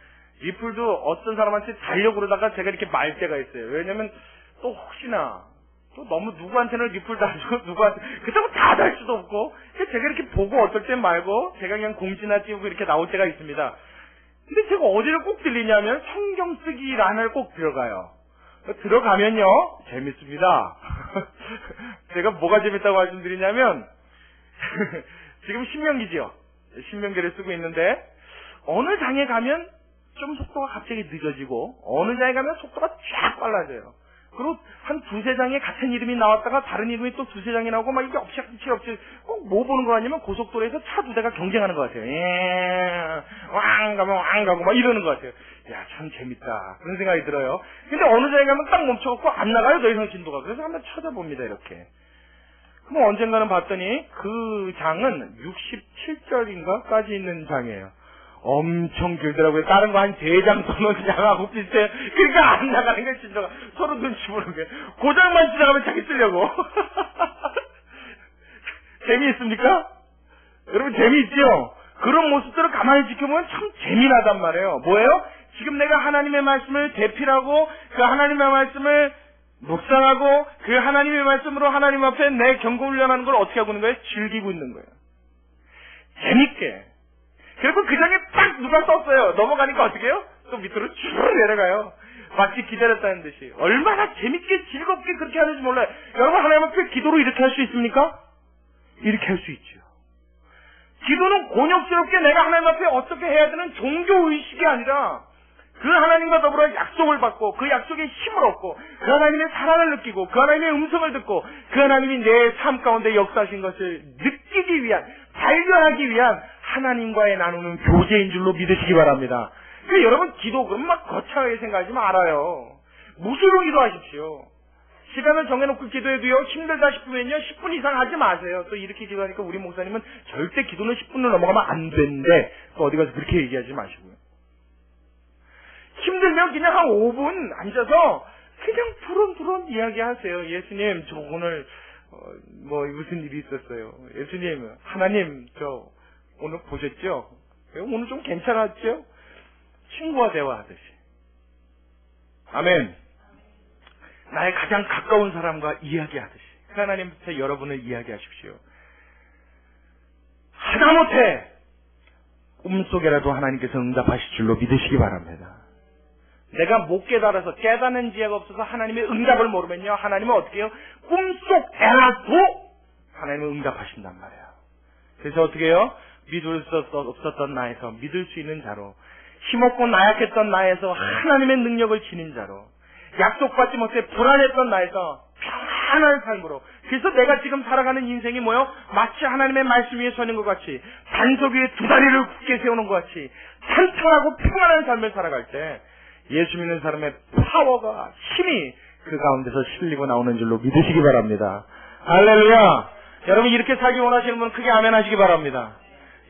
리플도 어떤 사람한테 달려고 그러다가 제가 이렇게 말 때가 있어요. 왜냐면 또 혹시나 또 너무 누구한테는 리플 달고 누구한테 그렇다고 다 달 수도 없고 제가 이렇게 보고 어떨 땐 말고 제가 그냥 공지나 띄우고 이렇게 나올 때가 있습니다. 근데 제가 어디를 꼭 들리냐면 성경 쓰기 란을 꼭 들어가요. 들어가면요 재밌습니다. 제가 뭐가 재밌다고 말씀드리냐면 지금 신명기죠. 신명기를 쓰고 있는데 어느 장에 가면 좀 속도가 갑자기 늦어지고 어느 장에 가면 속도가 쫙 빨라져요. 그리고 한 두세 장에 같은 이름이 나왔다가 다른 이름이 또 두세 장이 나오고 막 이게 없이 꼭 뭐 보는 거 아니면 고속도로에서 차 두 대가 경쟁하는 것 같아요. 왕 가면 왕 가고 막 이러는 것 같아요. 야, 참 재밌다. 그런 생각이 들어요. 근데 어느 장에 가면 딱 멈춰갖고 안 나가요, 더 이상 진도가. 그래서 한번 찾아봅니다, 이렇게. 그럼 언젠가는 봤더니 그 장은 67절인가까지 있는 장이에요. 엄청 길더라고요. 다른 거 한 3장 써놓은 장하고 비슷해요. 그러니까 안 나가는 거예요, 진도가. 서로 눈치 보는 거예요. 고장만 지나가면 자기 쓰려고. 재미있습니까? 여러분 재미있죠? 그런 모습들을 가만히 지켜보면 참 재미나단 말이에요. 뭐예요? 지금 내가 하나님의 말씀을 대필하고 그 하나님의 말씀을 묵상하고 그 하나님의 말씀으로 하나님 앞에 내 경고훈련하는 걸 어떻게 하고 있는 거예요? 즐기고 있는 거예요. 재밌게. 그리고 그 장에 딱 누가 썼어요. 넘어가니까 어떻게 해요? 또 밑으로 쭉 내려가요. 마치 기다렸다는 듯이. 얼마나 재밌게 즐겁게 그렇게 하는지 몰라요. 여러분 하나님 앞에 기도로 이렇게 할 수 있습니까? 이렇게 할 수 있죠. 기도는 곤욕스럽게 내가 하나님 앞에 어떻게 해야 되는 종교의식이 아니라 그 하나님과 더불어 약속을 받고 그 약속에 힘을 얻고 그 하나님의 사랑을 느끼고 그 하나님의 음성을 듣고 그 하나님이 내 삶 가운데 역사하신 것을 느끼기 위한 발견하기 위한 하나님과의 나누는 교제인 줄로 믿으시기 바랍니다. 그러니까 여러분 기도 그럼 막 거창하게 생각하지 말아요. 무술로 기도하십시오. 시간을 정해놓고 기도해도요 힘들다 싶으면요 10분 이상 하지 마세요. 또 이렇게 기도하니까 우리 목사님은 절대 기도는 10분을 넘어가면 안 된대. 또 어디 가서 그렇게 얘기하지 마시고요. 힘들면 그냥 한 5분 앉아서 그냥 부런부런 이야기하세요. 예수님 저 오늘 무슨 일이 있었어요. 예수님 하나님 저 오늘 보셨죠? 오늘 좀 괜찮았죠? 친구와 대화하듯이. 아멘. 나의 가장 가까운 사람과 이야기하듯이 그 하나님부터 여러분을 이야기하십시오. 하다못해 꿈속에라도 하나님께서 응답하실 줄로 믿으시기 바랍니다. 내가 못 깨달아서 깨닫는 지혜가 없어서 하나님의 응답을 모르면요 하나님은 어떻게 해요? 꿈속에라도 하나님은 응답하신단 말이에요. 그래서 어떻게 해요? 믿을 수 없었던 나에서 믿을 수 있는 자로, 힘없고 나약했던 나에서 하나님의 능력을 지닌 자로, 약속받지 못해 불안했던 나에서 편안한 삶으로. 그래서 내가 지금 살아가는 인생이 뭐요? 마치 하나님의 말씀 위에 서는 것 같이, 반석 위에 두 다리를 굳게 세우는 것 같이 탄탄하고 평안한 삶을 살아갈 때 예수 믿는 사람의 파워가, 힘이 그 가운데서 실리고 나오는 줄로 믿으시기 바랍니다. 할렐루야! 여러분 이렇게 살기 원하시는 분은 크게 아멘 하시기 바랍니다.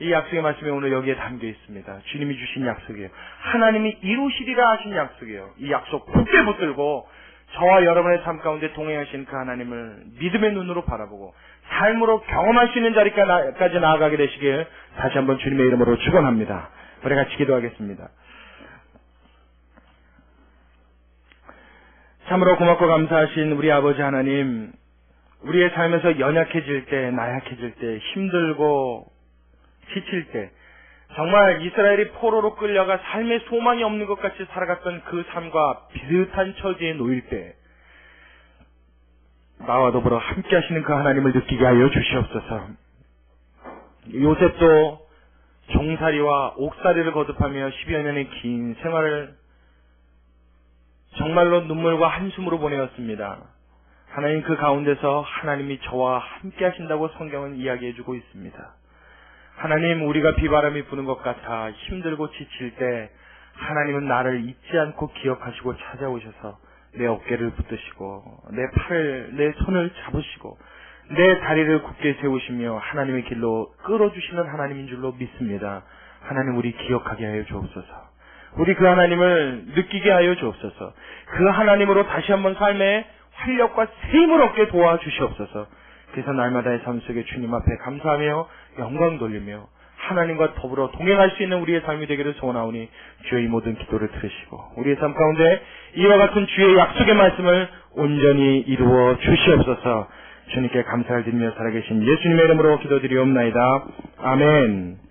이 약속의 말씀이 오늘 여기에 담겨 있습니다. 주님이 주신 약속이에요. 하나님이 이루시리라 하신 약속이에요. 이 약속 굳게 붙들고 저와 여러분의 삶 가운데 동행하신 그 하나님을 믿음의 눈으로 바라보고 삶으로 경험할 수 있는 자리까지 나아가게 되시길 다시 한번 주님의 이름으로 축원합니다. 우리 같이 기도하겠습니다. 참으로 고맙고 감사하신 우리 아버지 하나님, 우리의 삶에서 연약해질 때, 나약해질 때, 힘들고 지칠 때, 정말 이스라엘이 포로로 끌려가 삶의 소망이 없는 것 같이 살아갔던 그 삶과 비슷한 처지에 놓일 때 나와 더불어 함께 하시는 그 하나님을 느끼게 하여 주시옵소서. 요셉도 종살이와 옥살이를 거듭하며 10여 년의 긴 생활을 정말로 눈물과 한숨으로 보내었습니다. 하나님 그 가운데서 하나님이 저와 함께 하신다고 성경은 이야기해주고 있습니다. 하나님, 우리가 비바람이 부는 것 같아 힘들고 지칠 때 하나님은 나를 잊지 않고 기억하시고 찾아오셔서 내 어깨를 붙드시고 내 팔을, 내 손을 잡으시고 내 다리를 굳게 세우시며 하나님의 길로 끌어주시는 하나님인 줄로 믿습니다. 하나님, 우리 기억하게 하여 주옵소서. 우리 그 하나님을 느끼게 하여 주옵소서. 그 하나님으로 다시 한번 삶의 활력과 세임을 얻게 도와주시옵소서. 그래서 날마다의 삶 속에 주님 앞에 감사하며 영광 돌리며 하나님과 더불어 동행할 수 있는 우리의 삶이 되기를 소원하오니 주의 이 모든 기도를 들으시고 우리의 삶 가운데 이와 같은 주의 약속의 말씀을 온전히 이루어 주시옵소서. 주님께 감사를 드리며 살아계신 예수님의 이름으로 기도드리옵나이다. 아멘.